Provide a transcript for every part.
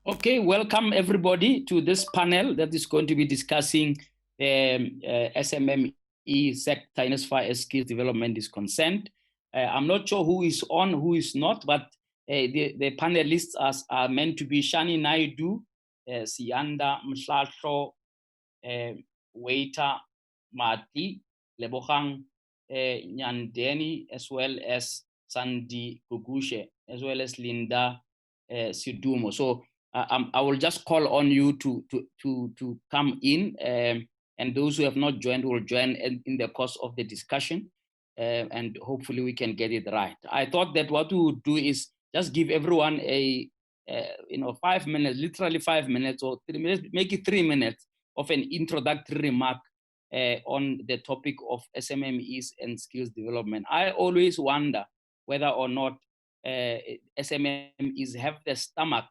Okay, welcome everybody to this panel that is going to be discussing SMME sector in as far as skills development is concerned. I'm not sure who is on, who is not, but the panelists are meant to be Shani Naidu, Sianda Mslatro, Waiter Mati, Lebohang Nyandeni, as well as Sandy Gugushe, as well as Linda Situmo. So I will just call on you to come in, and those who have not joined will join in the course of the discussion, and hopefully we can get it right. I thought that what we would do is just give everyone a 5 minutes, literally 5 minutes or 3 minutes, make it 3 minutes of an introductory remark on the topic of SMMEs and skills development. I always wonder whether or not SMMEs have the stomach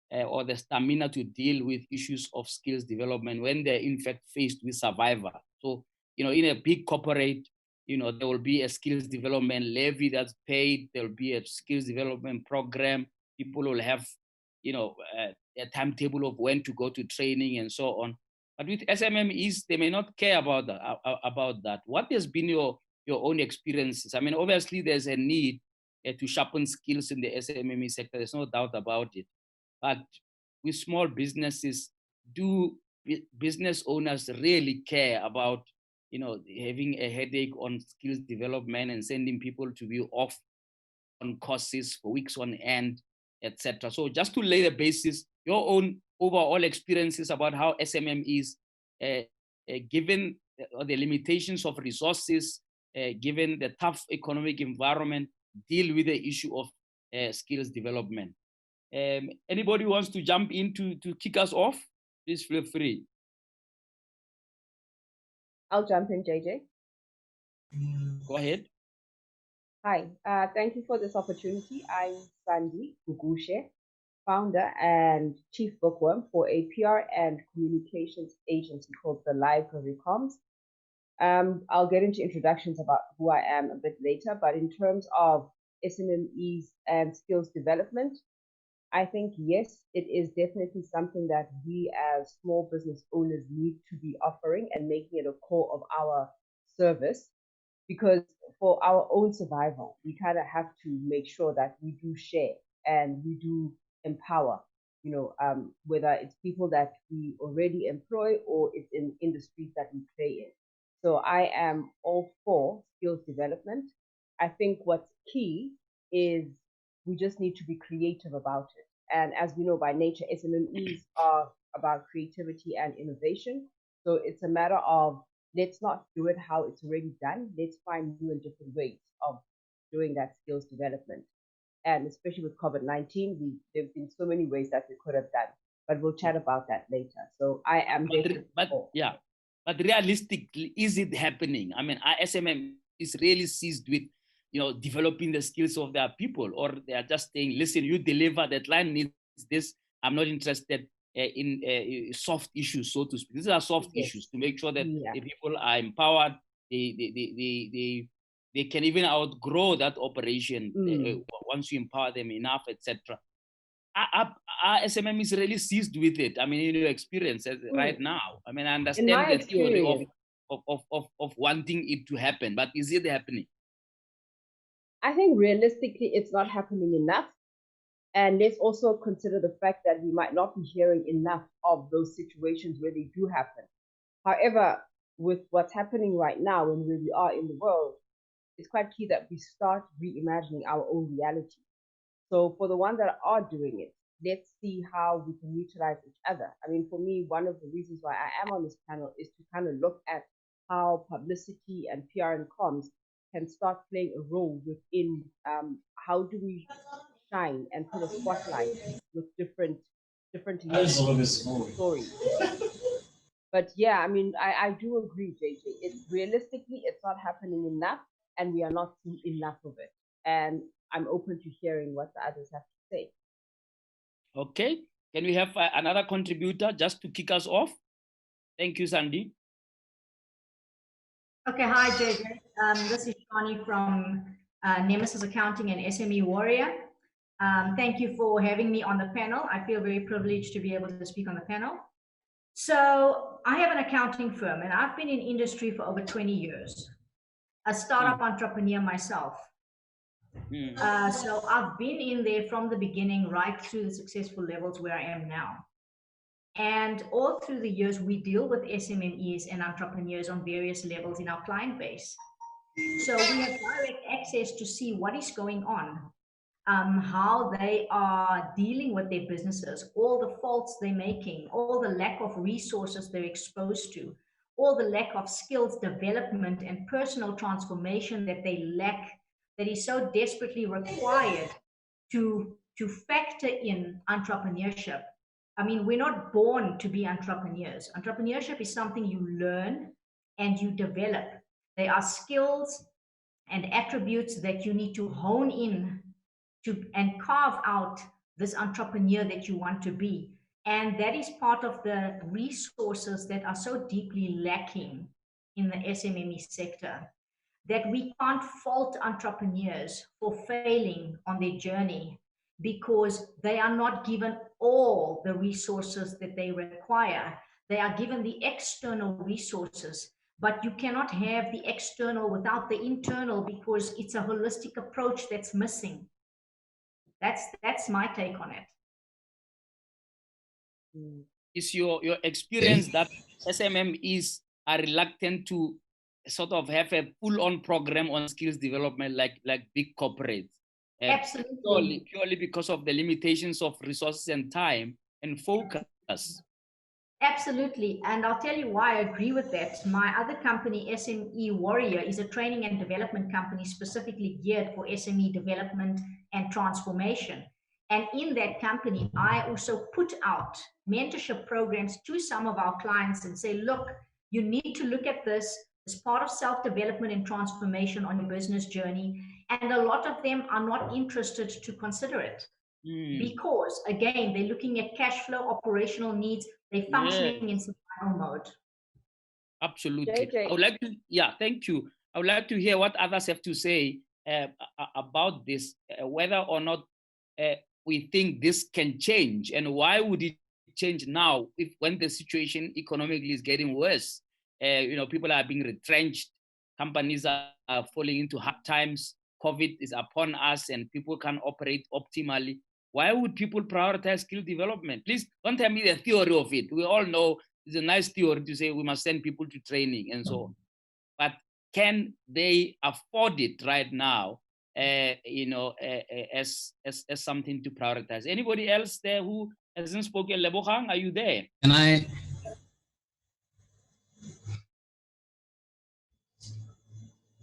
or the stamina to deal with issues of skills development when they're in fact faced with survivor. So, in a big corporate, there will be a skills development levy that's paid. There will be a skills development program. People will have, a timetable of when to go to training and so on. But with SMMEs, they may not care about that. What has been your own experiences? I mean, obviously there's a need to sharpen skills in the SMME sector. There's no doubt about it. But with small businesses, do business owners really care about, having a headache on skills development and sending people to be off on courses for weeks on end, etc.? So just to lay the basis, your own overall experiences about how SMMEs, given the limitations of resources, given the tough economic environment, deal with the issue of skills development. Anybody who wants to jump in to kick us off, please feel free. I'll jump in, JJ. Go ahead. Hi, thank you for this opportunity. I'm Sandy Gugushe, founder and chief bookworm for a PR and communications agency called the Library Comms. I'll get into introductions about who I am a bit later, but in terms of SMMEs and skills development, I think, yes, it is definitely something that we as small business owners need to be offering and making it a core of our service, because for our own survival, we kind of have to make sure that we do share and we do empower, whether it's people that we already employ or it's in industries that we play in. So I am all for skills development. I think what's key is we just need to be creative about it. And as we know by nature, SMMEs are about creativity and innovation. So it's a matter of, let's not do it how it's already done. Let's find new and different ways of doing that skills development. And especially with COVID-19, there have been so many ways that we could have done, but we'll chat about that later. So I am but realistically, is it happening? I mean, SMM is really seized with developing the skills of their people, or they are just saying, listen, you deliver, that line needs this, I'm not interested in soft issues, so to speak. These are soft issues to make sure that the people are empowered, they can even outgrow that operation once you empower them enough, etc. Are SMMEs really seized with it? I mean, in your experience right now, I mean, I understand the theory of wanting it to happen, but is it happening? I think realistically, it's not happening enough. And let's also consider the fact that we might not be hearing enough of those situations where they do happen. However, with what's happening right now and where we are in the world, it's quite key that we start reimagining our own reality. So for the ones that are doing it, let's see how we can utilize each other. I mean, for me, one of the reasons why I am on this panel is to kind of look at how publicity and PR and comms can start playing a role within how do we shine and put a spotlight with different stories. But yeah, I mean, I do agree, JJ. It's realistically, it's not happening enough, and we are not seeing enough of it. And I'm open to hearing what the others have to say. Okay, can we have another contributor just to kick us off? Thank you, Sandy. Okay, hi, JJ. This is Shani from Nemesis Accounting and SME Warrior. Thank you for having me on the panel. I feel very privileged to be able to speak on the panel. So I have an accounting firm and I've been in industry for over 20 years, a startup entrepreneur myself. So I've been in there from the beginning right through the successful levels where I am now. And all through the years, we deal with SMMEs and entrepreneurs on various levels in our client base. So we have direct access to see what is going on, how they are dealing with their businesses, all the faults they're making, all the lack of resources they're exposed to, all the lack of skills development and personal transformation that they lack, that is so desperately required to factor in entrepreneurship. I mean, we're not born to be entrepreneurs. Entrepreneurship is something you learn and you develop. They are skills and attributes that you need to hone in to and carve out this entrepreneur that you want to be. And that is part of the resources that are so deeply lacking in the SMME sector, that we can't fault entrepreneurs for failing on their journey because they are not given all the resources that they require. They are given the external resources, but you cannot have the external without the internal because it's a holistic approach that's missing. That's my take on it. Is your experience that SMMEs are reluctant to sort of have a full-on program on skills development like big corporates? Absolutely. Purely because of the limitations of resources and time and focus. Absolutely. And I'll tell you why I agree with that. My other company, SME Warrior, is a training and development company specifically geared for SME development and transformation. And in that company, I also put out mentorship programs to some of our clients and say, look, you need to look at this as part of self-development and transformation on your business journey. And a lot of them are not interested to consider it. Because again, they're looking at cash flow, operational needs, they're functioning in survival mode. Absolutely. I would like to, thank you. I would like to hear what others have to say about this, whether or not we think this can change, and why would it change now when the situation economically is getting worse? People are being retrenched, companies are falling into hard times, COVID is upon us, and people can't operate optimally. Why would people prioritize skill development? Please don't tell me the theory of it. We all know it's a nice theory to say we must send people to training and so on. But can they afford it right now, as something to prioritize? Anybody else there who hasn't spoken? Lebogang, are you there? Can I?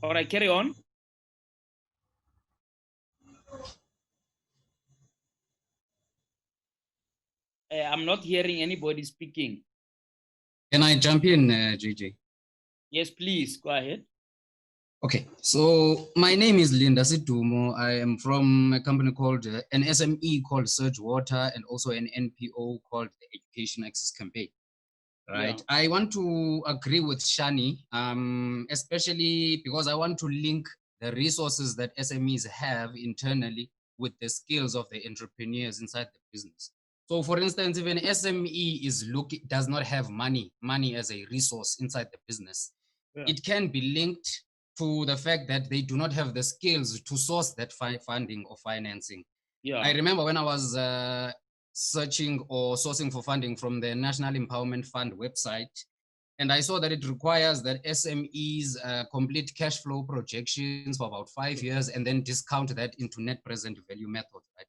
All right, carry on. I'm not hearing anybody speaking. Can I jump in, JJ? Yes, please, go ahead. Okay, so my name is Linda Situmo. I am from a company called, an SME called Surge Water, and also an NPO called the Education Access Campaign. Right, yeah. I want to agree with Shani, especially because I want to link the resources that SMEs have internally with the skills of the entrepreneurs inside the business. So for instance, if an SME does not have money as a resource inside the business, it can be linked to the fact that they do not have the skills to source that funding or financing. Yeah. I remember when I was searching or sourcing for funding from the National Empowerment Fund website, and I saw that it requires that SMEs complete cash flow projections for about 5 years and then discount that into net present value method, right?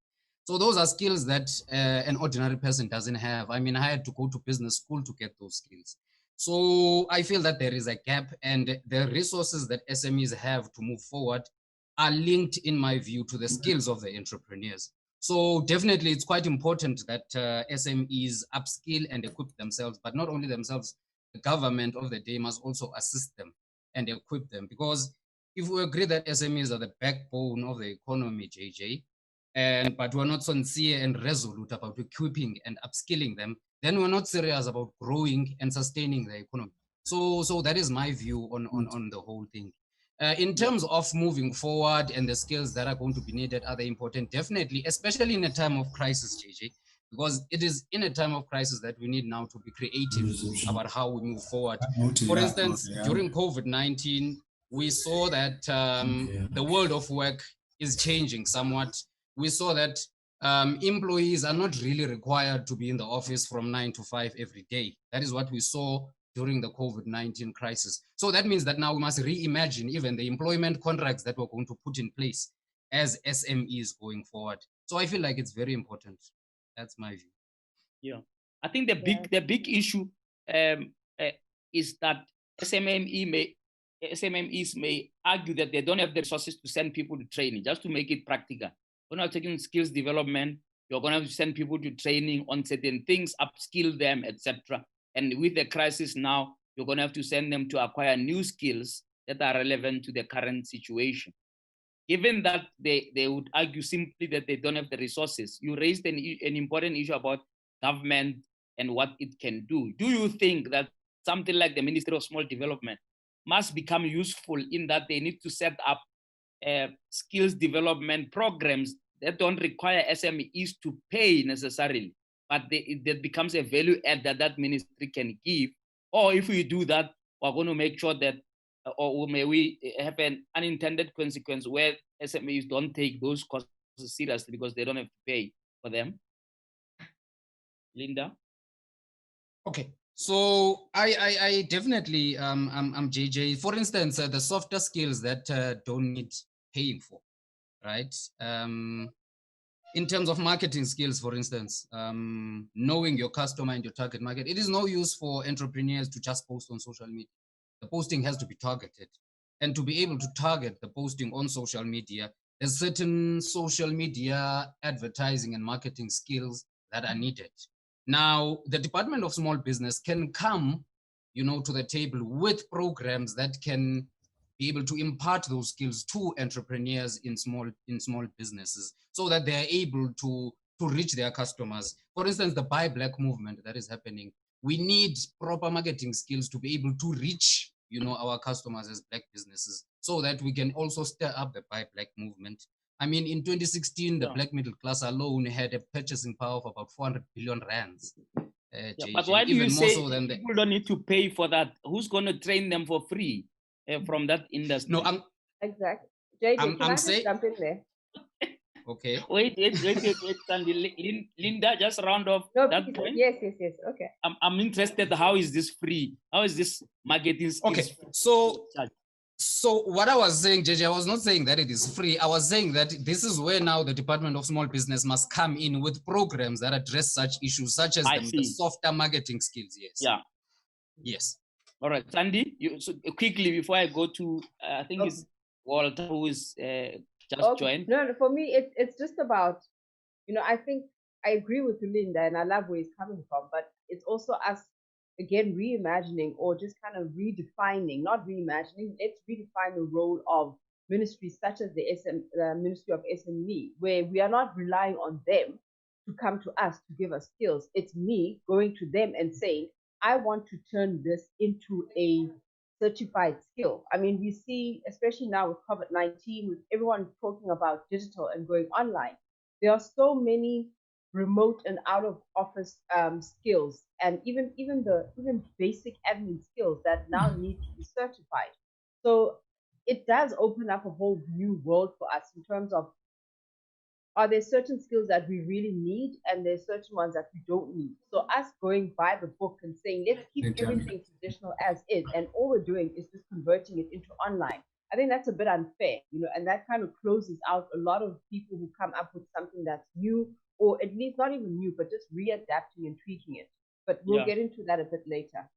So those are skills that an ordinary person doesn't have. I mean, I had to go to business school to get those skills. So I feel that there is a gap, and the resources that SMEs have to move forward are linked, in my view, to the skills of the entrepreneurs. So definitely it's quite important that SMEs upskill and equip themselves, but not only themselves, the government of the day must also assist them and equip them. Because if we agree that SMEs are the backbone of the economy, JJ, but we're not sincere and resolute about equipping and upskilling them, then we're not serious about growing and sustaining the economy. So that is my view on the whole thing. In terms of moving forward and the skills that are going to be needed, are they important? Definitely, especially in a time of crisis, JJ, because it is in a time of crisis that we need now to be creative about how we move forward. For instance, during COVID-19, we saw that the world of work is changing somewhat. We saw that employees are not really required to be in the office from 9 to 5 every day. That is what we saw during the COVID-19 crisis. So that means that now we must reimagine even the employment contracts that we're going to put in place as SMEs going forward. So I feel like it's very important. That's my view. Yeah, I think the big issue is that SMMEs may argue that they don't have the resources to send people to training. Just to make it practical, we're not taking skills development. You're going to have to send people to training on certain things, upskill them, etc. And with the crisis now, you're going to have to send them to acquire new skills that are relevant to the current situation. Given that they would argue simply that they don't have the resources, you raised an important issue about government and what it can do. Do you think that something like the Ministry of Small Development must become useful in that they need to set up skills development programs that don't require SMEs to pay necessarily, but that becomes a value add that ministry can give? Or if we do that, we're going to make sure that, or may we have an unintended consequence where SMEs don't take those costs seriously because they don't have to pay for them? Linda? Okay, so I definitely I'm JJ. For instance, the softer skills that don't need paying for, right? In terms of marketing skills, for instance, knowing your customer and your target market, it is no use for entrepreneurs to just post on social media. The posting has to be targeted. And to be able to target the posting on social media, there's certain social media advertising and marketing skills that are needed. Now, the Department of Small Business can come, to the table with programs that can be able to impart those skills to entrepreneurs in small businesses so that they are able to reach their customers. For instance, the Buy Black movement that is happening, we need proper marketing skills to be able to reach our customers as Black businesses so that we can also stir up the Buy Black movement. I mean, in 2016, the Black middle class alone had a purchasing power of about 400 billion rands. But why do you say people don't need to pay for that? Who's going to train them for free from that industry? No, exactly. JJ, can I just jump in there? Okay. Wait, Sandy. Linda, just round off that point. Yes. Okay. I'm interested. How is this free? How is this marketing skills? Okay, so what I was saying, JJ, I was not saying that it is free. I was saying that this is where now the Department of Small Business must come in with programs that address such issues, such as the softer marketing skills. Yes. Yeah. Yes. All right, Sandy, quickly before I go to, I think it's Walter who is just joined. No, for me, it's just about, I think I agree with you, Linda, and I love where he's coming from, but it's also us, again, reimagining or just kind of redefining, not reimagining, let's redefine the role of ministries such as the Ministry of SME, where we are not relying on them to come to us to give us skills. It's me going to them and saying, I want to turn this into a certified skill. I mean, we see, especially now with COVID-19, with everyone talking about digital and going online, there are so many remote and out of office skills, and even basic admin skills that now need to be certified. So it does open up a whole new world for us in terms of, are there certain skills that we really need and there's certain ones that we don't need. So us going by the book and saying, let's keep everything traditional as is, and all we're doing is just converting it into online, I think that's a bit unfair, and that kind of closes out a lot of people who come up with something that's new, or at least not even new, but just readapting and tweaking it. But we'll get into that a bit later.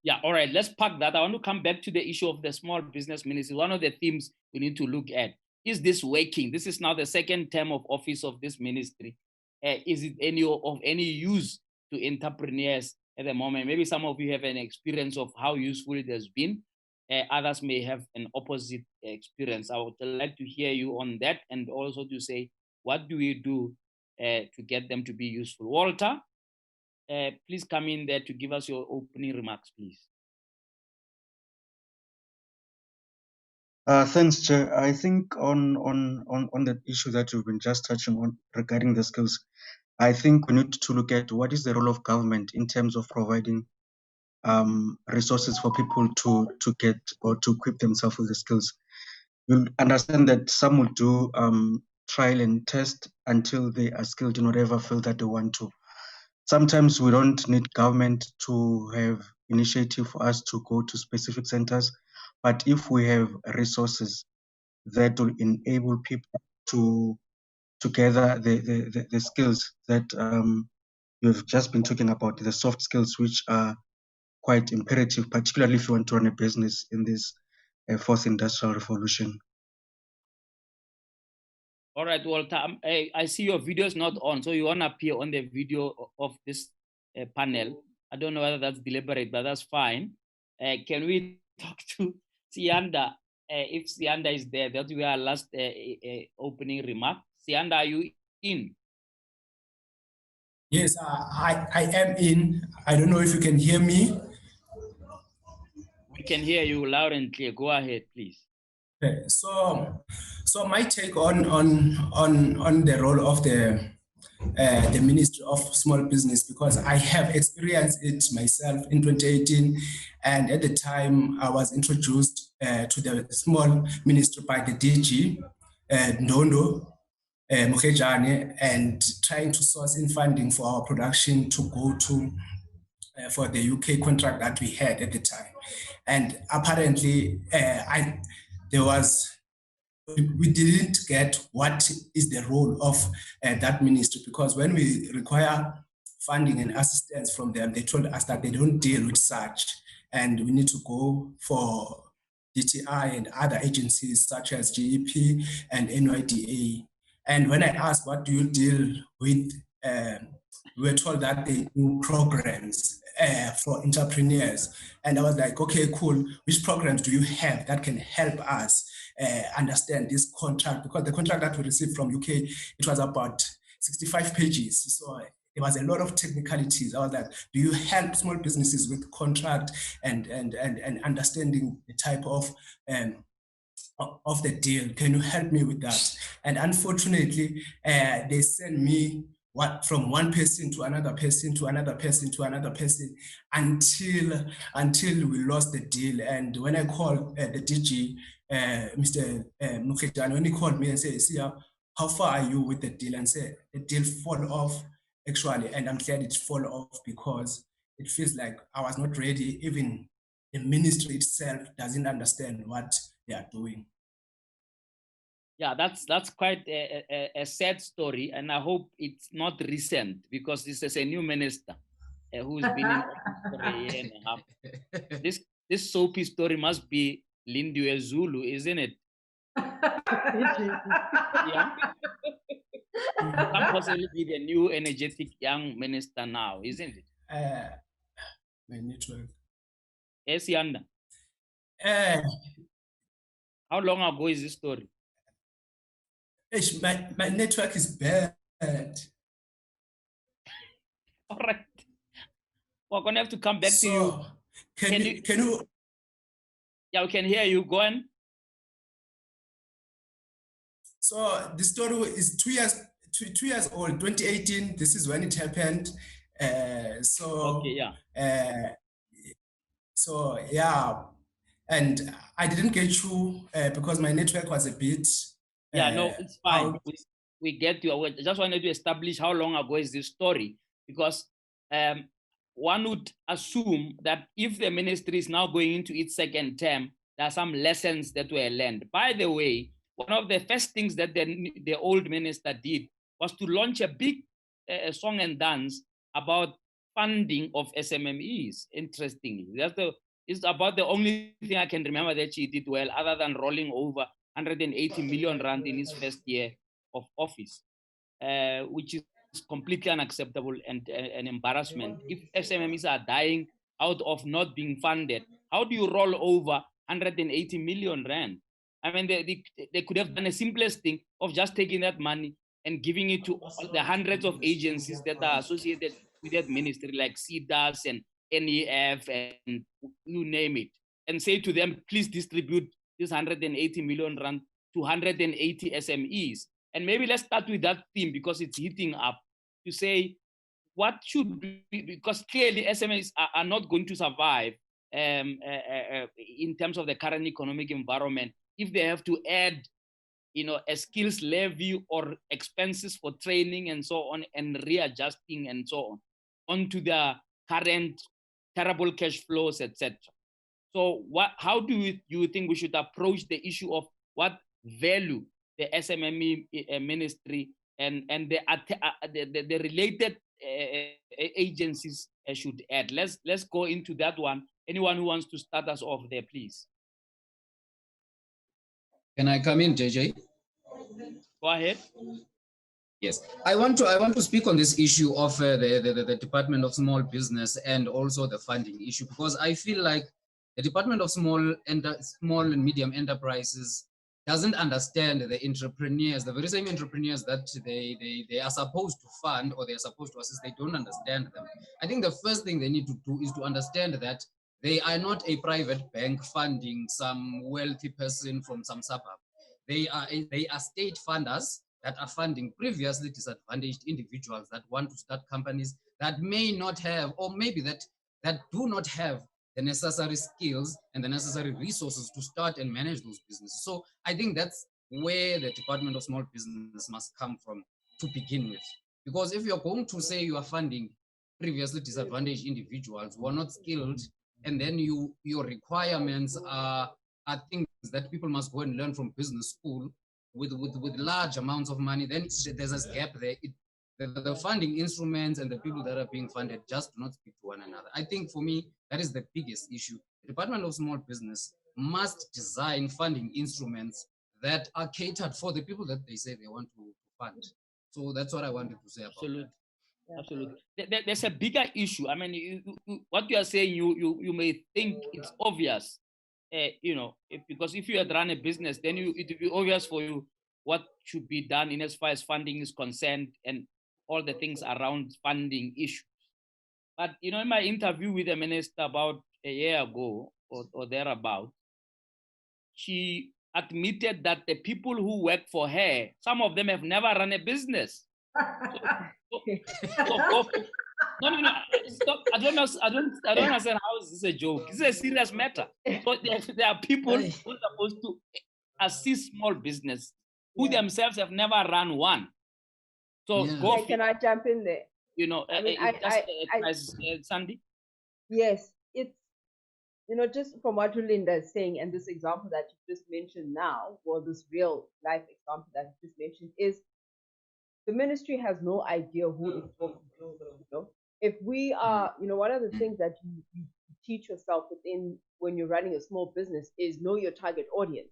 Yeah, all right, let's park that. I want to come back to the issue of the small business ministry. One of the themes we need to look at, is this working? This is now the second term of office of this ministry. Is it of any use to entrepreneurs at the moment? Maybe some of you have an experience of how useful it has been. Others may have an opposite experience. I would like to hear you on that, and also to say, what do we do to get them to be useful? Walter, please come in there to give us your opening remarks, please. Thanks, Chair. I think on the issue that you've been just touching on regarding the skills, I think we need to look at what is the role of government in terms of providing resources for people to get or to equip themselves with the skills. You'll understand that some will do trial and test until they are skilled in whatever field that they want to. Sometimes we don't need government to have initiative for us to go to specific centers, but if we have resources that will enable people to gather the skills that you've just been talking about, the soft skills, which are quite imperative, particularly if you want to run a business in this fourth industrial revolution. All right, Walter, I see your video is not on, so you want to appear on the video of this panel. I don't know whether that's deliberate, but that's fine. Can we talk to Sianda? If Sianda is there, that will be our last opening remark. Sianda, are you in? Yes, I am in. I don't know if you can hear me. We can hear you loud and clear. Go ahead, please. Okay, so my take on the role of the Ministry of Small Business, because I have experienced it myself in 2018, and at the time I was introduced to the small ministry by the DG Ndondo Mukhejane, and trying to source in funding for our production to go to for the UK contract that we had at the time. And apparently we didn't get what is the role of that ministry, because when we require funding and assistance from them, they told us that they don't deal with such, and we need to go for DTI and other agencies such as GEP and NYDA. And when I asked, what do you deal with, we were told that they do programs for entrepreneurs. And I was like, okay, cool. Which programs do you have that can help us understand this contract? Because the contract that we received from UK, it was about 65 pages. So there was a lot of technicalities. I was like, do you help small businesses with contract and understanding the type of the deal? Can you help me with that? And unfortunately, they sent me from one person to another person to another person to another person until we lost the deal. And when I called the DG, Mr. Mukhejane, when he called me and said, "See, how far are you with the deal?" and said, the deal fall off actually, and I'm glad it fall off, because it feels like I was not ready. Even the ministry itself doesn't understand what they are doing. Yeah, that's quite a sad story, and I hope it's not recent, because this is a new minister who's been in office for a year and a half. This soapy story must be Lindiwe Zulu, isn't it? Yeah. Can possibly be the new energetic young minister now, isn't it? My network. Yes, Yanda. How long ago is this story? My network is bad. All right. We're gonna have to come back to you. Can you? Yeah, we can hear you. Go on. So the story is 2 years old, 2018. This is when it happened. Okay, yeah. So yeah, and I didn't get through because my network was a bit. Yeah, no, it's fine. We get you. I just wanted to establish how long ago is this story, because one would assume that if the ministry is now going into its second term, there are some lessons that were learned. By the way, one of the first things that the old minister did was to launch a big song and dance about funding of SMMEs. Interestingly, it's about the only thing I can remember that she did well, other than rolling over 180 million rand in his first year of office, which is completely unacceptable and an embarrassment. If SMMEs are dying out of not being funded, how do you roll over 180 million rand? I mean, they could have done the simplest thing of just taking that money and giving it to the hundreds of agencies that are associated with that ministry, like CDAS and NEF and you name it, and say to them, please distribute this 180 million rand to 180 SMEs. And maybe let's start with that theme because it's heating up to say what should be, because clearly SMEs are not going to survive in terms of the current economic environment if they have to add a skills levy or expenses for training and so on and readjusting and so on onto the current terrible cash flows, etc. So how do you think we should approach the issue of what value the SMME ministry and the related agencies should add? Let's go into that one. Anyone who wants to start us off there, please. Can I come in, JJ? Go ahead. Yes, I want to speak on this issue of the Department of Small Business and also the funding issue, because I feel like the Department of Small and Medium Enterprises doesn't understand the entrepreneurs, the very same entrepreneurs that they are supposed to fund or they are supposed to assist. They don't understand them. I think the first thing they need to do is to understand that they are not a private bank funding some wealthy person from some suburb. They are state funders that are funding previously disadvantaged individuals that want to start companies that may not have, or maybe that do not have the necessary skills and the necessary resources to start and manage those businesses. So I think that's where the Department of Small Business must come from to begin with. Because if you're going to say you are funding previously disadvantaged individuals who are not skilled, and then your requirements are things that people must go and learn from business school with large amounts of money, then there's a gap there. The funding instruments and the people that are being funded just do not speak to one another. I think for me, that is the biggest issue. The Department of Small Business must design funding instruments that are catered for the people that they say they want to fund. So that's what I wanted to say about Absolutely. that. Absolutely. There's a bigger issue. I mean, what you are saying, you may think it's obvious, because if you had run a business, then it will be obvious for you what should be done in as far as funding is concerned and all the things around funding issues. But, in my interview with the minister about a year ago or thereabout, she admitted that the people who work for her, some of them have never run a business. No. Stop. I don't understand how is this a joke. This is a serious matter. So there are people who are supposed to assist small business who themselves have never run one. So can I jump in there? Sandy. Yes, it's just from what Linda is saying, and this example that you just mentioned now, or this real life example that you just mentioned, is the ministry has no idea who it's talking to. If we are, one of the things that you teach yourself within when you're running a small business is know your target audience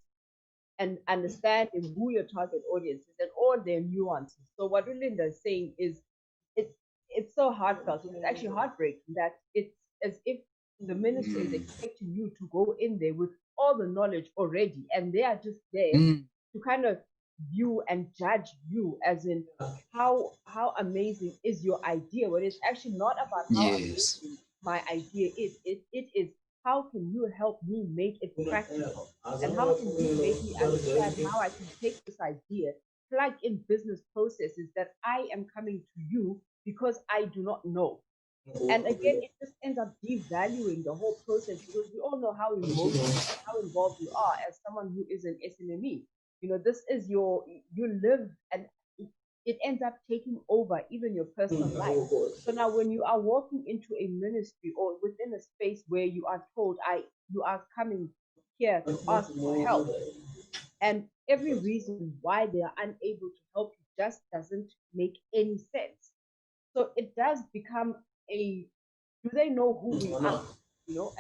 and understanding who your target audience is and all their nuances. So what Linda is saying is it's so heartfelt. It's actually heartbreaking that it's as if the ministry is expecting you to go in there with all the knowledge already, and they are just there to kind of view and judge you as in how amazing is your idea, when it's actually not about how amazing my idea is. It is how can you help me make it practical, and how can you make me understand how I can take this idea, plug in business processes that I am coming to you because I do not know. And again, it just ends up devaluing the whole process, because we all know how emotional and how involved you are as someone who is an SMME. This is you live, and it ends up taking over even your personal life. So now when you are walking into a ministry or within a space where you are told you are coming here to ask for help, and every reason why they are unable to help you just doesn't make any sense. So it does become do they know who we are?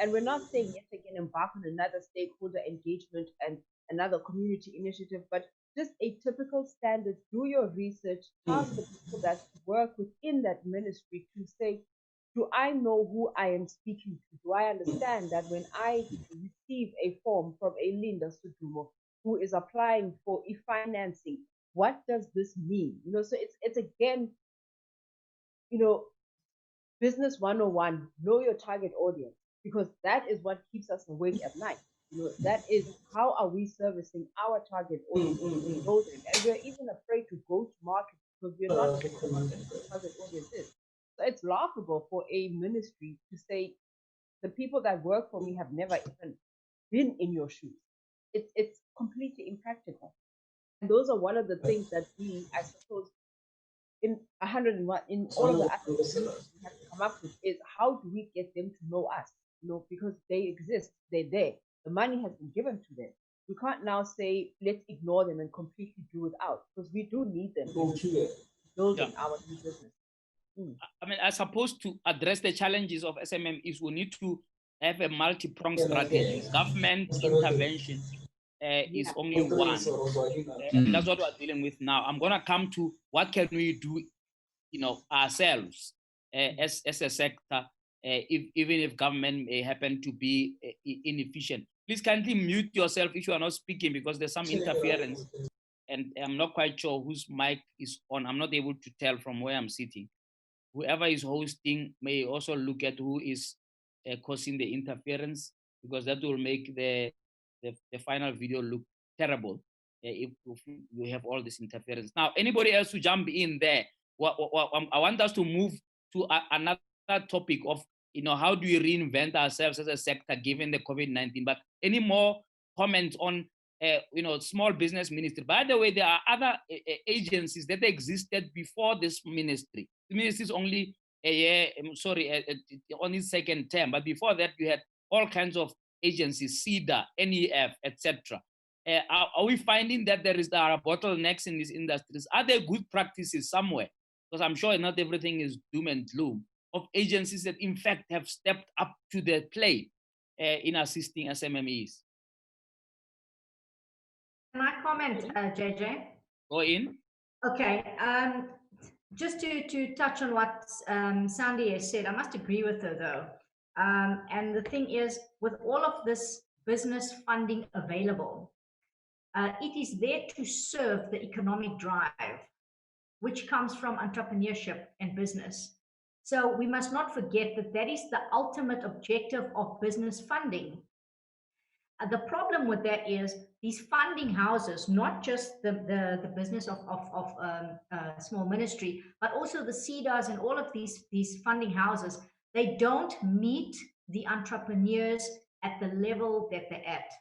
And we're not saying yet again embark on another stakeholder engagement and another community initiative, but just a typical standard. Do your research, ask the people that work within that ministry to say, do I know who I am speaking to? Do I understand that when I receive a form from a Linda Situmo who is applying for e-financing, what does this mean? So it's again, Business 101, know your target audience, because that is what keeps us awake at night. That is, how are we servicing our target audience? Those, and we're even afraid to go to market because we're not sure what the target audience is. So it's laughable for a ministry to say the people that work for me have never even been in your shoes. It's completely impractical. And those are one of the things that we, I suppose, in 101, in all of the aspects we have to come up with is how do we get them to know us? Because they exist, they're there. The money has been given to them. We can't now say let's ignore them and completely do without, because we do need them building our new business. I mean, I suppose to address the challenges of SMMEs, we need to have a multi-pronged strategy. Government intervention is only one. That's what we're dealing with now. I'm going to come to what can we do, ourselves as a sector, even if government may happen to be inefficient. Please kindly mute yourself if you are not speaking, because there's some interference, and I'm not quite sure whose mic is on. I'm not able to tell from where I'm sitting. Whoever is hosting may also look at who is causing the interference, because that will make the final video look terrible if we have all this interference. Now, anybody else to jump in there? I want us to move to another topic of, how do we reinvent ourselves as a sector given the COVID-19? But any more comments on, small business ministry? By the way, there are other agencies that existed before this ministry. The ministry is only on its second term, but before that, you had all kinds of agencies, CEDA, NEF, etc. Are we finding that there are bottlenecks in these industries? Are there good practices somewhere? Because I'm sure not everything is doom and gloom, of agencies that in fact have stepped up to the plate in assisting SMMEs. Can I comment, JJ? Go in. Okay. Just to touch on what Sandy has said, I must agree with her though. And the thing is, with all of this business funding available, it is there to serve the economic drive, which comes from entrepreneurship and business. So we must not forget that that is the ultimate objective of business funding. The problem with that is these funding houses, not just the business of small ministry, but also the CEDAs and all of these funding houses, they don't meet the entrepreneurs at the level that they're at.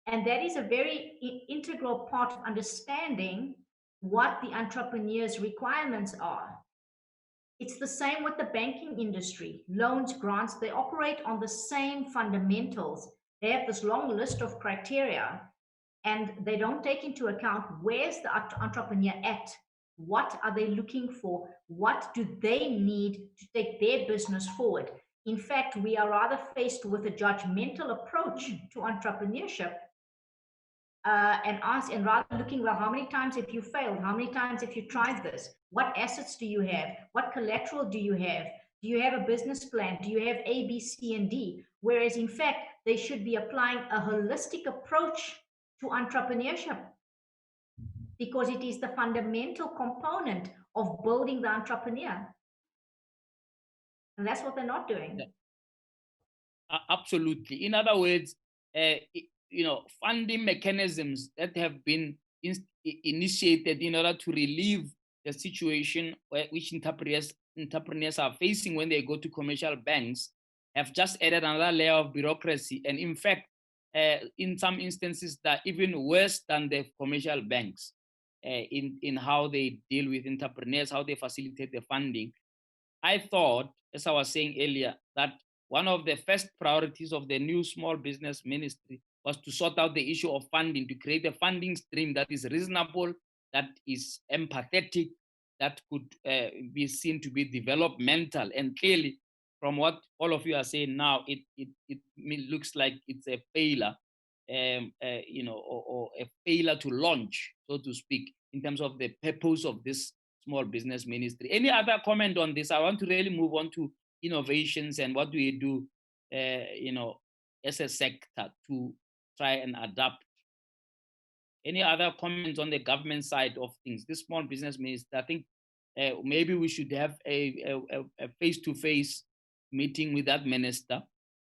And that is a very integral part of understanding what the entrepreneur's requirements are. It's the same with the banking industry. Loans, grants, they operate on the same fundamentals. They have this long list of criteria, and they don't take into account where's the entrepreneur at, what are they looking for, what do they need to take their business forward. In fact, we are rather faced with a judgmental approach to entrepreneurship, and rather looking, well, how many times have you failed? How many times have you tried this? What assets do you have? What collateral do you have? Do you have a business plan? Do you have A, B, C, and D? Whereas in fact, they should be applying a holistic approach to entrepreneurship, because it is the fundamental component of building the entrepreneur. And that's what they're not doing. Yeah. Absolutely. In other words, funding mechanisms that have been initiated in order to relieve the situation which entrepreneurs are facing when they go to commercial banks have just added another layer of bureaucracy. And in fact, in some instances, they're even worse than the commercial banks in how they deal with entrepreneurs, how they facilitate the funding. I thought, as I was saying earlier, that one of the first priorities of the new small business ministry was to sort out the issue of funding, to create a funding stream that is reasonable, that is empathetic, that could be seen to be developmental. And clearly, from what all of you are saying now, it looks like it's a failure, or a failure to launch, so to speak, in terms of the purpose of this small business ministry. Any other comment on this? I want to really move on to innovations and what do we do, as a sector to try and adapt. Any other comments on the government side of things? This small business minister, I think maybe we should have a face-to-face meeting with that minister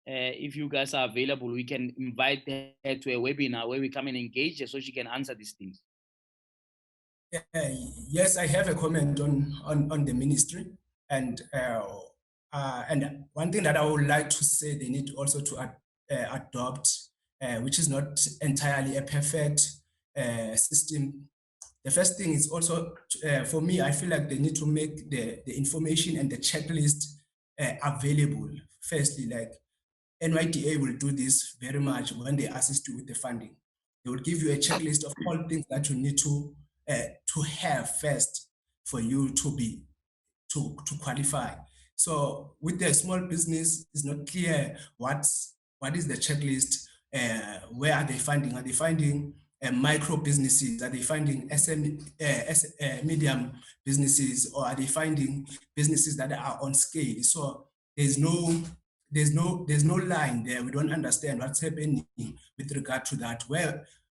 if you guys are available, we can invite her to a webinar where we come and engage her so she can answer these things. Yes, I have a comment on the ministry, and one thing that I would like to say, they need also to adopt, which is not entirely a perfect system. The first thing is also, for me, I feel like they need to make the information and the checklist available. Firstly, like NYDA will do this very much when they assist you with the funding. They will give you a checklist of all things that you need to have first for you to qualify. So with the small business, it's not clear what is the checklist, where are they finding? Are they finding micro businesses? Are they finding medium businesses, or are they finding businesses that are on scale? So there's no line there. We don't understand what's happening with regard to that.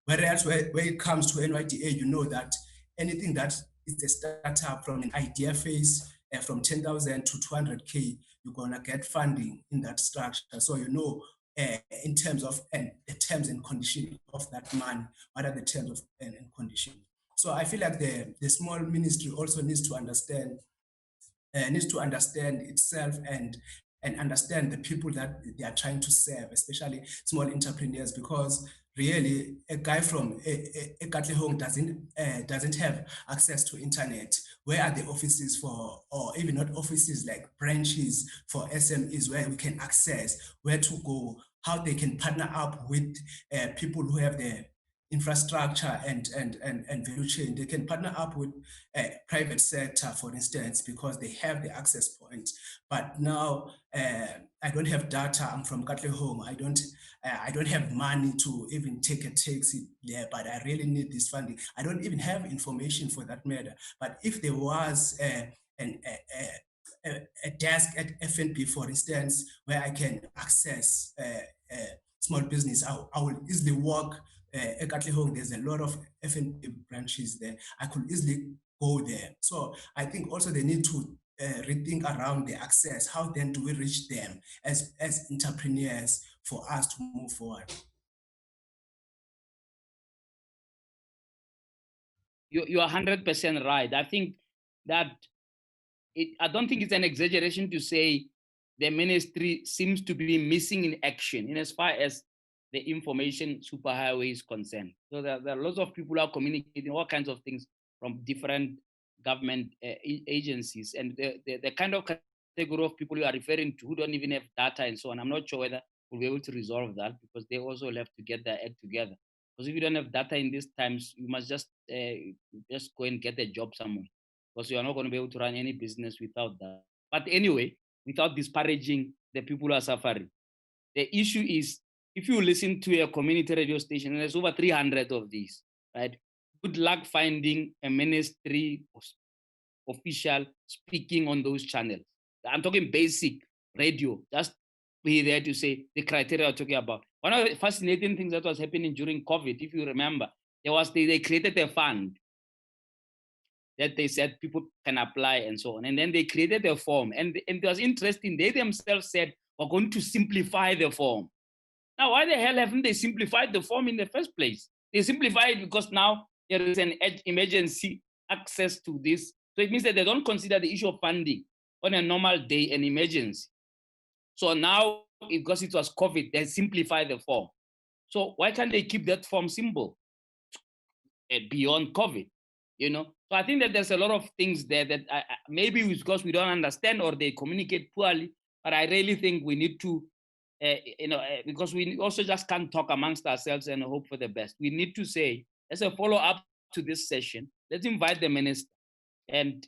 Whereas where it comes to NYDA, you know that anything that is a startup from an idea phase, from 10,000 to 200K, you're gonna get funding in that structure. So you know, in terms of the terms and conditions of that money, what are the terms of and conditions? So I feel like the small ministry also needs to understand itself and understand the people that they are trying to serve, especially small entrepreneurs, because really a guy from Katlehong doesn't have access to internet. Where are the offices for, or even not offices, like branches for SMEs where we can access, where to go, how they can partner up with people who have the infrastructure and value chain. They can partner up with private sector, for instance, because they have the access point. But now I don't have data. I'm from Katlehong. I don't have money to even take a taxi there, but I really need this funding. I don't even have information for that matter. But if there was a desk at FNB, for instance, where I can access small business, I will easily walk. At Katlehong, there's a lot of FNB branches there. I could easily go there. So I think also they need to rethink around the access. How then do we reach them as entrepreneurs for us to move forward? You're 100% right. I think that I don't think it's an exaggeration to say the ministry seems to be missing in action in as far as the information superhighway is concerned. So there are lots of people who are communicating all kinds of things from different government agencies, and the kind of category of people you are referring to who don't even have data and so on. I'm not sure whether we'll be able to resolve that, because they also have to get their act together. Because if you don't have data in these times, you must just go and get a job somewhere, because you are not going to be able to run any business without that. But anyway, without disparaging the people who are suffering, the issue is, if you listen to a community radio station, and there's over 300 of these, right? Good luck finding a ministry official speaking on those channels. I'm talking basic radio, just be there to say the criteria I'm talking about. One of the fascinating things that was happening during COVID, if you remember, they created a fund that they said people can apply and so on. And then they created a form. And it was interesting. They themselves said, we're going to simplify the form. Now, why the hell haven't they simplified the form in the first place? They simplified it because now there is an emergency access to this. So it means that they don't consider the issue of funding on a normal day an emergency. So now, because it was COVID, they simplified the form. So why can't they keep that form simple beyond COVID? You know, so I think that there's a lot of things there that maybe it's because we don't understand or they communicate poorly. But I really think we need to, because we also just can't talk amongst ourselves and hope for the best. We need to say, as a follow-up to this session, let's invite the minister and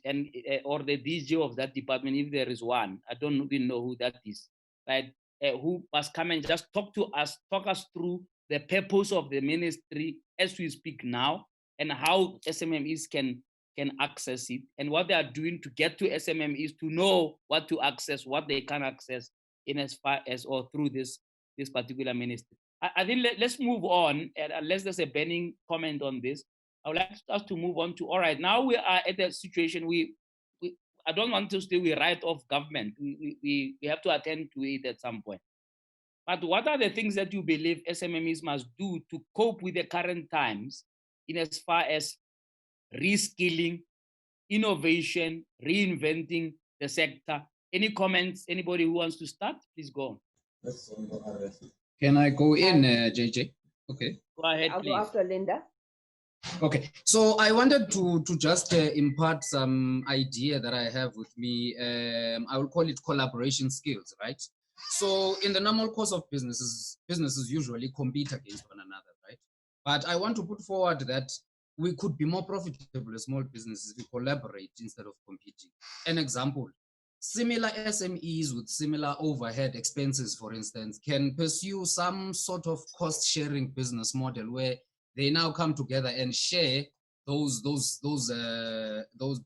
or the DG of that department, if there is one. I don't even know who that is, right? Who must come and just talk us through the purpose of the ministry as we speak now, and how SMMEs can access it, and what they are doing to get to SMMEs to know what to access, what they can access in as far as or through this particular ministry. I think let's move on, unless there's a burning comment on this. I would like us to move on to, all right, now we are at a situation I don't want to say we write off government. We have to attend to it at some point. But what are the things that you believe SMMEs must do to cope with the current times in as far as reskilling, innovation, reinventing the sector? Any comments? Anybody who wants to start, please go on. Can I go in, JJ? Okay. Go ahead, I'll please. go after Linda. Okay, so I wanted to just impart some idea that I have with me. I will call it collaboration skills, right? So in the normal course of businesses usually compete against one another, right? But I want to put forward that we could be more profitable as small businesses if we collaborate instead of competing. An example, similar SMEs with similar overhead expenses, for instance, can pursue some sort of cost sharing business model where they now come together and share those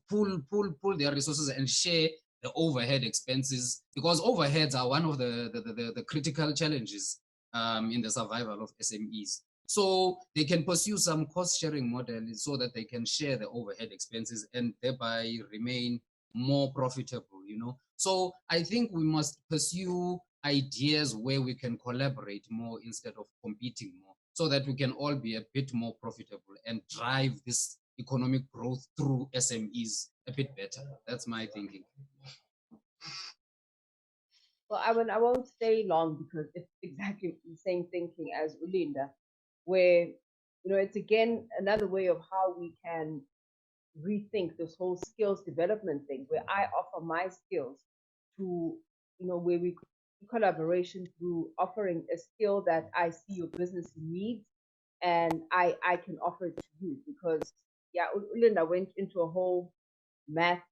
pull their resources and share the overhead expenses, because overheads are one of the critical challenges in the survival of SMEs. So they can pursue some cost sharing model so that they can share the overhead expenses and thereby remain more profitable, you know. So I think we must pursue ideas where we can collaborate more instead of competing more, so that we can all be a bit more profitable and drive this economic growth through SMEs a bit better. That's my thinking. Well, I won't stay long because it's exactly the same thinking as Linda, where, it's again another way of how we can rethink this whole skills development thing, where I offer my skills to, where we collaboration through offering a skill that I see your business needs, and I can offer it to you. Because yeah, Linda went into a whole math,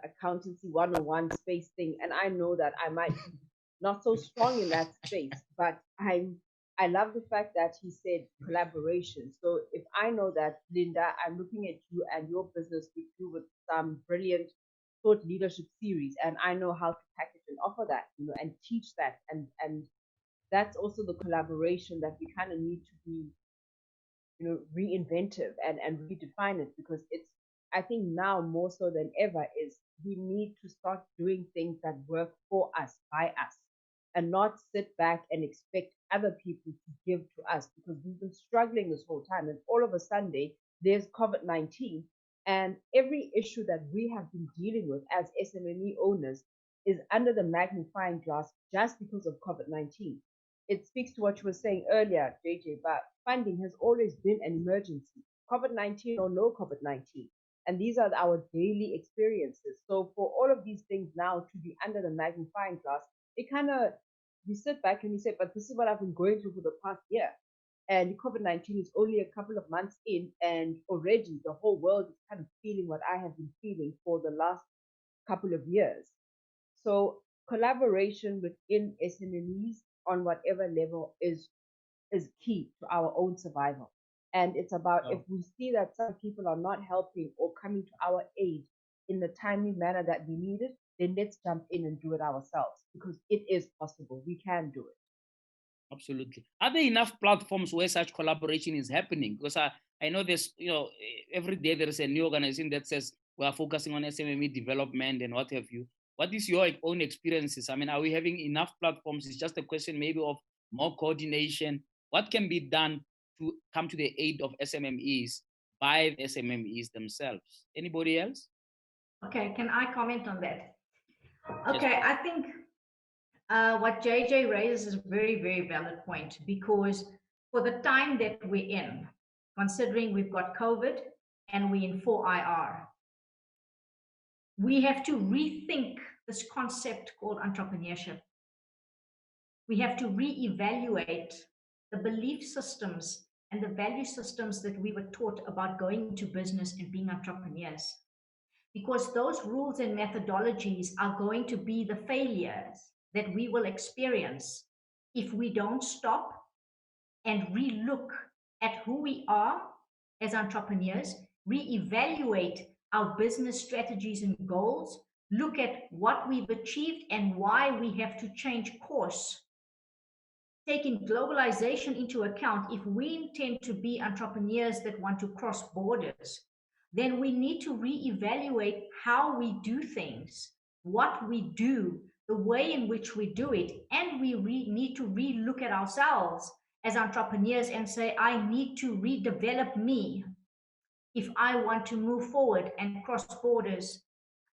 accountancy 101 space thing, and I know that I might be not so strong in that space, but I love the fact that he said collaboration. So if I know that, Linda, I'm looking at you and your business with you with some brilliant thought leadership series, and I know how to package and offer that, and teach that, and that's also the collaboration that we kind of need to be, reinventive and redefine it, because it's, I think now more so than ever, is we need to start doing things that work for us, by us, and not sit back and expect other people to give to us, because we've been struggling this whole time. And all of a sudden, there's COVID-19, and every issue that we have been dealing with as SMME owners is under the magnifying glass just because of COVID-19. It speaks to what you were saying earlier, JJ, but funding has always been an emergency, COVID-19 or no COVID-19. And these are our daily experiences. So for all of these things now to be under the magnifying glass, it kind of, you sit back and you say, but this is what I've been going through for the past year. And COVID-19 is only a couple of months in, and already the whole world is kind of feeling what I have been feeling for the last couple of years. So collaboration within SMMEs on whatever level is key to our own survival. And it's about, if we see that some people are not helping or coming to our aid in the timely manner that we need it, then let's jump in and do it ourselves, because it is possible. We can do it. Absolutely. Are there enough platforms where such collaboration is happening? Because I know there's, every day there is a new organization that says we are focusing on SMME development and what have you. What is your own experiences? I mean, are we having enough platforms? It's just a question maybe of more coordination. What can be done to come to the aid of SMMEs by the SMMEs themselves? Anybody else? Okay, can I comment on that? Okay, Yes. I think what JJ raises is a very, very valid point, because for the time that we're in, considering we've got COVID and we're in 4IR, we have to rethink this concept called entrepreneurship. We have to reevaluate the belief systems and the value systems that we were taught about going into business and being entrepreneurs. Because those rules and methodologies are going to be the failures that we will experience if we don't stop and relook at who we are as entrepreneurs, reevaluate our business strategies and goals, look at what we've achieved and why we have to change course. Taking globalization into account, if we intend to be entrepreneurs that want to cross borders, then we need to reevaluate how we do things, what we do, the way in which we do it, and we need to re-look at ourselves as entrepreneurs and say, I need to redevelop me if I want to move forward and cross borders.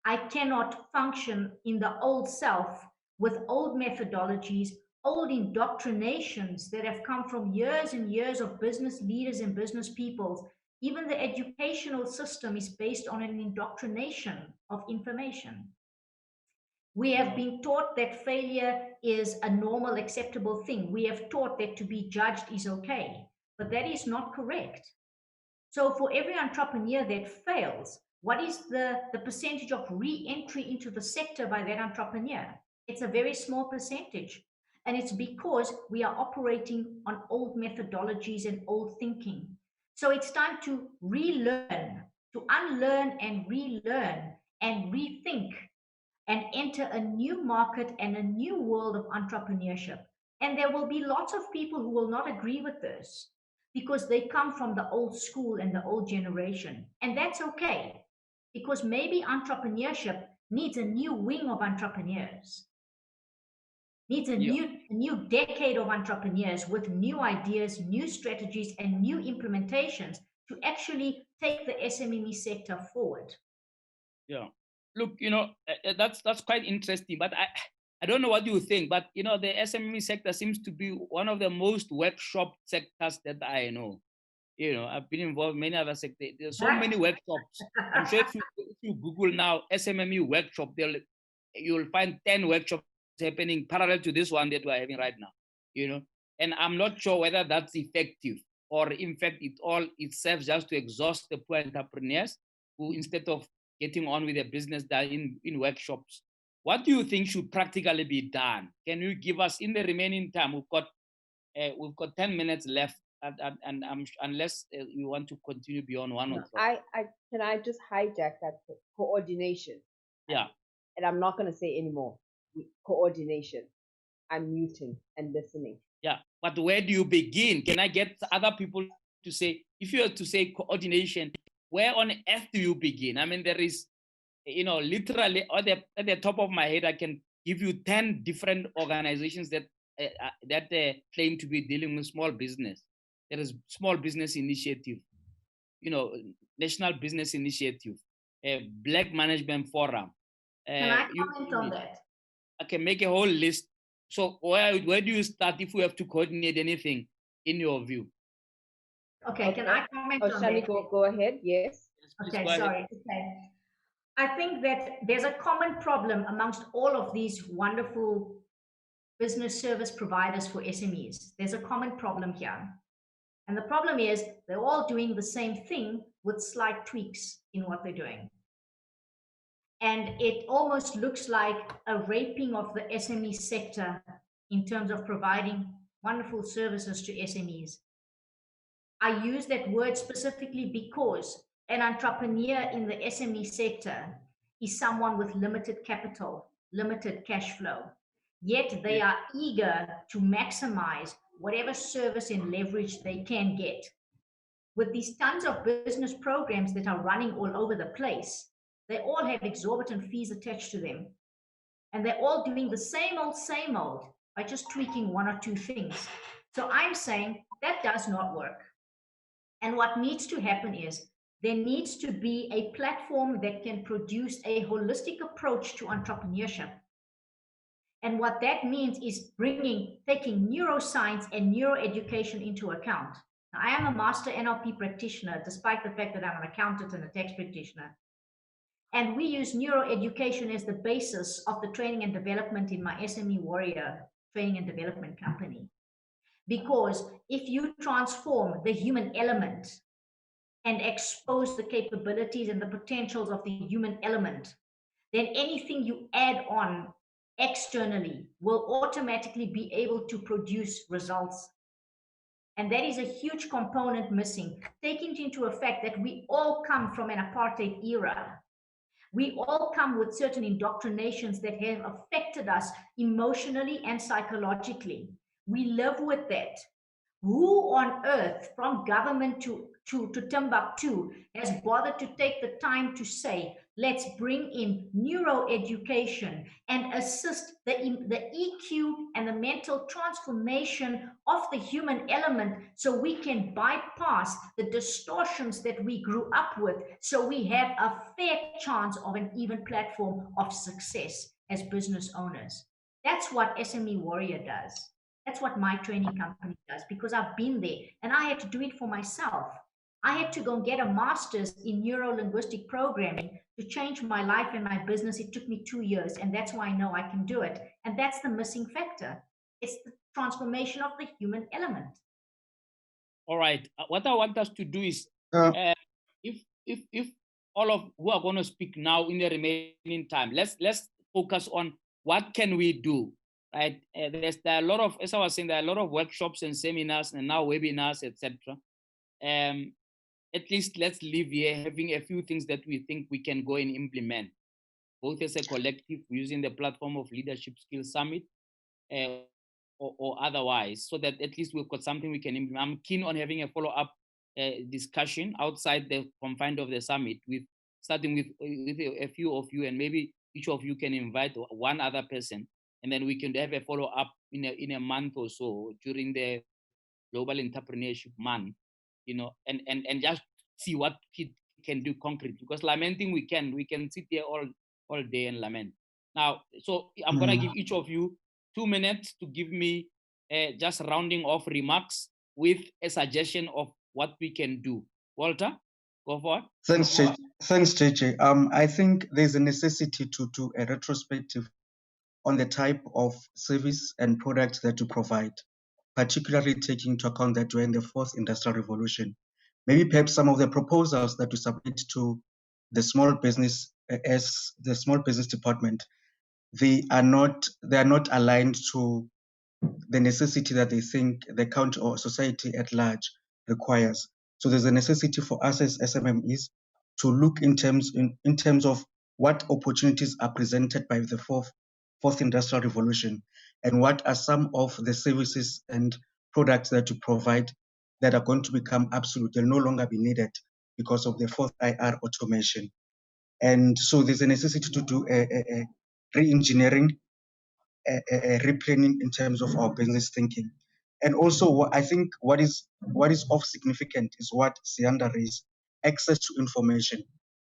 I cannot function in the old self with old methodologies, old indoctrinations that have come from years and years of business leaders and business people. Even the educational system is based on an indoctrination of information. We have been taught that failure is a normal, acceptable thing. We have taught that to be judged is okay, but that is not correct. So for every entrepreneur that fails, what is the percentage of re-entry into the sector by that entrepreneur? It's a very small percentage. And it's because we are operating on old methodologies and old thinking. So it's time to relearn, to unlearn and relearn and rethink and enter a new market and a new world of entrepreneurship. And there will be lots of people who will not agree with this because they come from the old school and the old generation. And that's okay, because maybe entrepreneurship needs a new wing of entrepreneurs, needs a new decade of entrepreneurs with new ideas, new strategies, and new implementations to actually take the SMME sector forward. Yeah. Look, that's quite interesting, but I don't know what you think, but the SMME sector seems to be one of the most workshop sectors that I know. I've been involved in many other sectors. There's so many workshops. I'm sure if you Google now SMME workshop, you'll find 10 workshops happening parallel to this one that we're having right now. And I'm not sure whether that's effective, or in fact it serves just to exhaust the poor entrepreneurs who, instead of getting on with their business, done in workshops. What do you think should practically be done? Can you give us, in the remaining time, we've got 10 minutes left, and unless you want to continue beyond one or two. Can I just hijack that coordination? Yeah. And I'm not going to say anymore. Coordination. I'm muting and listening. Yeah, but where do you begin? Can I get other people to say, if you were to say coordination, where on earth do you begin? I mean, there is, literally at the top of my head, I can give you 10 different organizations that claim to be dealing with small business. There is Small Business Initiative, National Business Initiative, Black Management Forum. Can I comment on that? I can make a whole list. So where do you start if we have to coordinate anything, in your view? Okay, can I comment on Shani, that? go ahead, yes. Okay, sorry. Okay. I think that there's a common problem amongst all of these wonderful business service providers for SMEs. There's a common problem here. And the problem is they're all doing the same thing with slight tweaks in what they're doing. And it almost looks like a raping of the SME sector in terms of providing wonderful services to SMEs. I use that word specifically because an entrepreneur in the SME sector is someone with limited capital, limited cash flow, yet they are eager to maximize whatever service and leverage they can get. With these tons of business programs that are running all over the place, they all have exorbitant fees attached to them. And they're all doing the same old by just tweaking one or two things. So I'm saying that does not work. And what needs to happen is there needs to be a platform that can produce a holistic approach to entrepreneurship. And what that means is taking neuroscience and neuroeducation into account. Now, I am a master NLP practitioner, despite the fact that I'm an accountant and a tax practitioner. And we use neuroeducation as the basis of the training and development in my SME Warrior training and development company. Because if you transform the human element and expose the capabilities and the potentials of the human element, then anything you add on externally will automatically be able to produce results. And that is a huge component missing, taking into effect that we all come from an apartheid era. We all come with certain indoctrinations that have affected us emotionally and psychologically. We live with that. Who on earth, from government to Timbuktu, has bothered to take the time to say, Let's bring in neuroeducation and assist the EQ and the mental transformation of the human element so we can bypass the distortions that we grew up with, so we have a fair chance of an even platform of success as business owners. That's what SME Warrior does. That's what my training company does, because I've been there and I had to do it for myself. I had to go and get a master's in neuro-linguistic programming to change my life and my business. It took me 2 years, and that's why I know I can do it. And that's the missing factor. It's the transformation of the human element. All right. What I want us to do is, if all of who are going to speak now in the remaining time, let's focus on what can we do. Right? There are a lot of, as I was saying, there are a lot of workshops and seminars and now webinars, etc. At least let's leave here having a few things that we think we can go and implement, both as a collective using the platform of Leadership Skills Summit or otherwise, so that at least we've got something we can implement. I'm keen on having a follow-up discussion outside the confines of the summit, with starting with a few of you, and maybe each of you can invite one other person, and then we can have a follow-up in a month or so during the Global Entrepreneurship Month, and just see what it can do concrete. Because lamenting, we can sit here all day and lament. Now, so I'm gonna give each of you 2 minutes to give me just rounding off remarks with a suggestion of what we can do. Walter, go for it. Thanks, JJ. I think there's a necessity to do a retrospective on the type of service and products that you provide, particularly taking into account that we're in the fourth industrial revolution. Maybe perhaps some of the proposals that we submit to the small business as the small business department, they are not aligned to the necessity that they think the country or society at large requires. So there's a necessity for us as SMMEs to look in terms of what opportunities are presented by the fourth industrial revolution, and what are some of the services and products that you provide that are going to become absolute. They'll no longer be needed because of the fourth IR automation. And so there's a necessity to do a re-engineering, a replanning in terms of our business thinking. And also, I think what is of significant is what Sianda raised: access to information.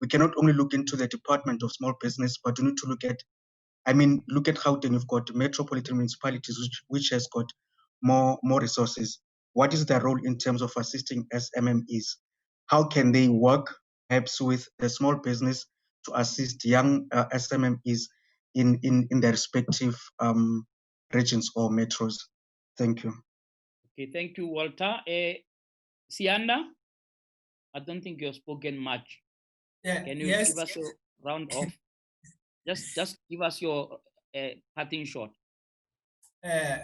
We cannot only look into the Department of Small Business, but we need to look at Gauteng. You've got metropolitan municipalities, which has got more resources. What is their role in terms of assisting SMMEs? How can they work perhaps with the small business to assist young SMMEs in their respective regions or metros? Thank you. Okay, thank you, Walter. Sianda, I don't think you've spoken much. Yeah, can you give us a round off? Just give us your cutting short.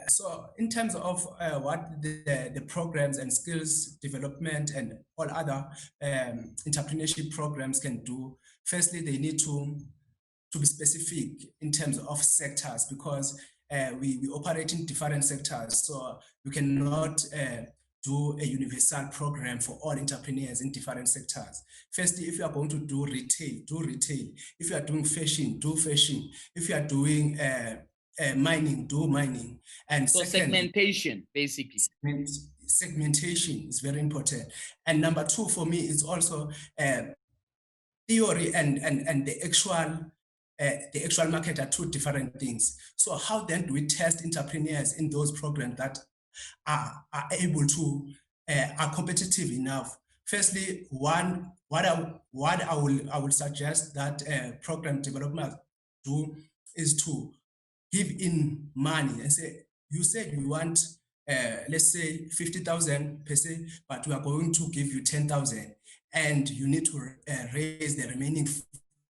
So in terms of what the programs and skills development and all other entrepreneurship programs can do, firstly, they need to be specific in terms of sectors, because we operate in different sectors. So you cannot do a universal program for all entrepreneurs in different sectors. Firstly, if you are going to do retail, do retail. If you are doing fashion, do fashion. If you are doing mining, do mining. And so secondly, segmentation, basically. Segmentation is very important. And number two for me is also theory and the actual market are two different things. So how then do we test entrepreneurs in those programs that are able to are competitive enough? Firstly, what I will suggest that program development do is to give in money and say, you said you want let's say 50,000 per se, but we are going to give you 10,000, and you need to raise the remaining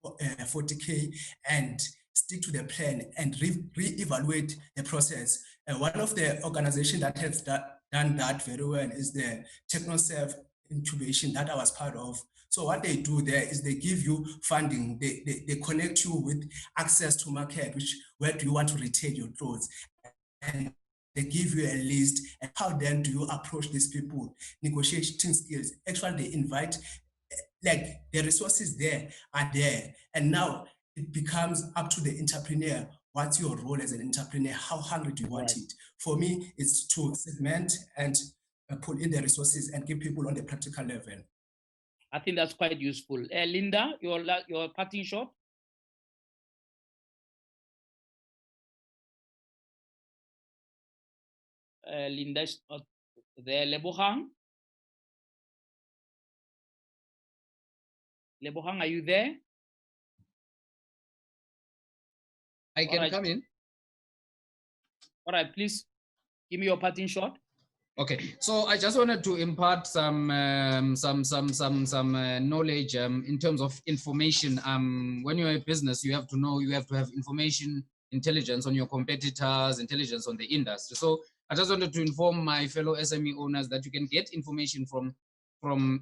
40K and stick to the plan and re-evaluate the process. And one of the organizations that has done that very well is the TechnoServe incubation that I was part of. So what they do there is they give you funding, they connect you with access to market, where do you want to retail your clothes? And they give you a list, and how then do you approach these people? Negotiating skills. Actually, they invite like the resources there are there. And now it becomes up to the entrepreneur. What's your role as an entrepreneur? How hungry do you want it? For me, it's to segment and put in the resources and give people on the practical level. I think that's quite useful. Linda, your parting shot? Linda is not there. Lebohang? Lebohang, are you there? I can come in. All right, please give me your parting shot. Okay, so I just wanted to impart some knowledge in terms of information. When you're a business, you have to know, you have to have information, intelligence on your competitors, intelligence on the industry. So I just wanted to inform my fellow SME owners that you can get information from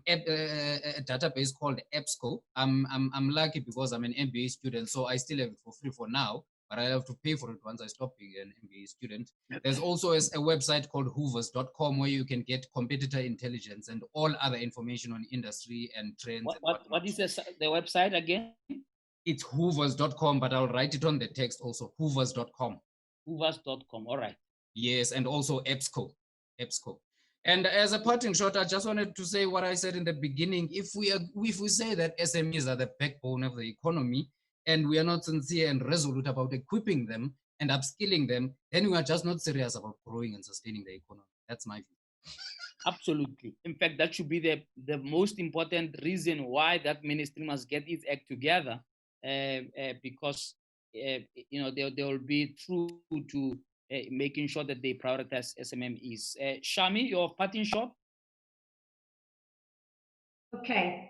a database called EBSCO. I'm lucky because I'm an MBA student, so I still have it for free for now, but I have to pay for it once I stop being an MBA student. There's also a website called hoovers.com where you can get competitor intelligence and all other information on industry and trends. What is the website again? It's hoovers.com, but I'll write it on the text also, hoovers.com. Hoovers.com, all right. Yes, and also EBSCO. And as a parting shot, I just wanted to say what I said in the beginning. If we say that SMEs are the backbone of the economy, and we are not sincere and resolute about equipping them and upskilling them, then we are just not serious about growing and sustaining the economy. That's my view. Absolutely. In fact, that should be the most important reason why that ministry must get its act together, because they will be true to making sure that they prioritize SMMEs. Shami, your parting shot? Okay.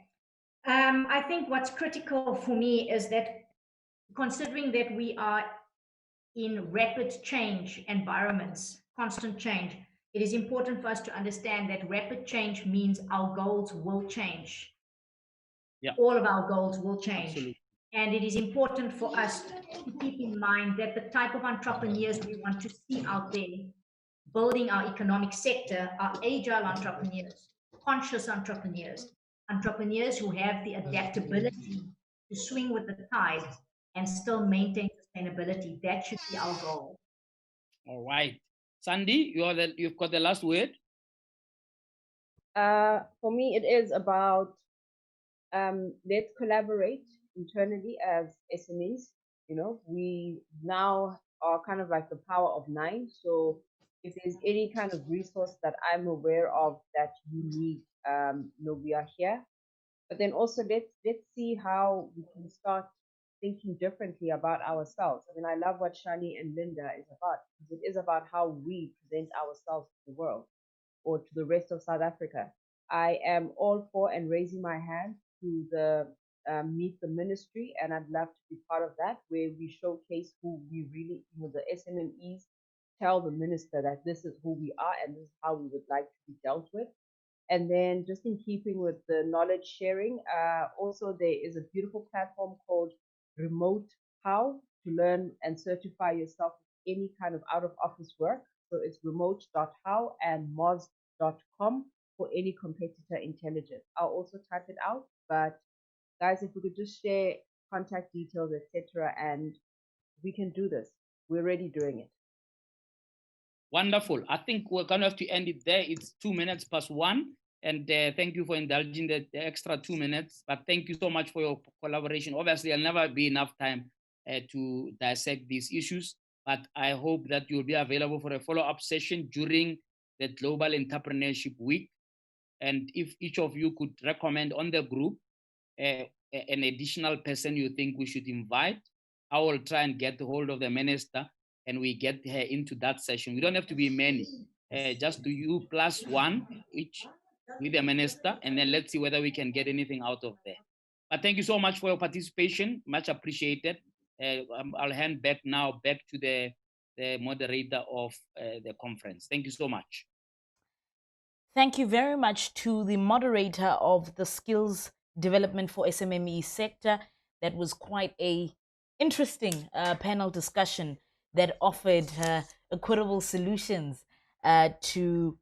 I think what's critical for me is that considering that we are in rapid change environments, constant change, it is important for us to understand that rapid change means our goals will change. Yeah. All of our goals will change. Absolutely. And it is important for us to keep in mind that the type of entrepreneurs we want to see out there building our economic sector are agile entrepreneurs, conscious entrepreneurs, entrepreneurs who have the adaptability to swing with the tide and still maintain sustainability. That should be our goal. All right. Sandy, you've got the last word. For me, it is about let's collaborate internally as SMEs. We now are kind of like the power of 9. So if there's any kind of resource that I'm aware of that you need, we are here. But then also let's see how we can start thinking differently about ourselves. I mean, I love what Shani and Linda is about, because it is about how we present ourselves to the world or to the rest of South Africa. I am all for and raising my hand to the Meet the Ministry, and I'd love to be part of that, where we showcase who we really, the SMMEs tell the minister that this is who we are and this is how we would like to be dealt with. And then just in keeping with the knowledge sharing, also there is a beautiful platform called Remote How to learn and certify yourself with any kind of out of office work. So it's remote.how and moz.com for any competitor intelligence. I'll also type it out, but guys, if we could just share contact details, etc., and we can do this. We're already doing it. Wonderful. I think we're going to have to end it there. It's 1:02. And thank you for indulging the extra 2 minutes. But thank you so much for your collaboration. Obviously, there'll never be enough time to dissect these issues. But I hope that you'll be available for a follow-up session during the Global Entrepreneurship Week. And if each of you could recommend on the group an additional person you think we should invite, I will try and get hold of the minister and we get her into that session. We don't have to be many, just do you plus one each with the minister, and then let's see whether we can get anything out of there. But thank you so much for your participation, much appreciated. I'll hand back to the moderator of the conference. Thank you so much. Thank you very much to the moderator of the Skills Development for SMME sector. That was quite a interesting panel discussion that offered equitable solutions to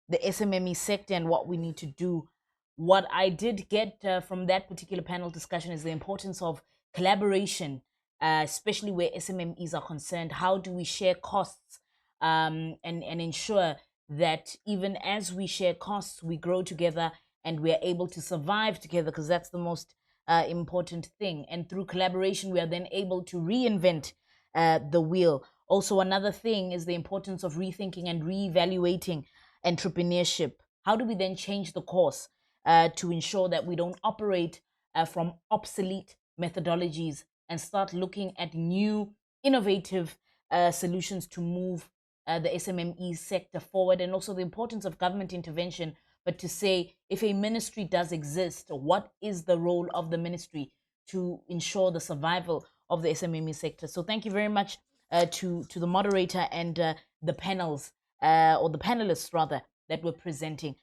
the SMME sector and what we need to do what I did get from that particular panel discussion is the importance of collaboration, especially where SMMEs are concerned. How do we share costs and ensure that even as we share costs, we grow together and we are able to survive together, because that's the most important thing. And through collaboration, we are then able to reinvent the wheel. Also, another thing is the importance of rethinking and reevaluating entrepreneurship. How do we then change the course to ensure that we don't operate from obsolete methodologies and start looking at new, innovative solutions to move the SMME sector forward, and also the importance of government intervention, but to say if a ministry does exist, what is the role of the ministry to ensure the survival of the SMME sector. So thank you very much to the moderator and the panels, or the panelists rather, that were presenting.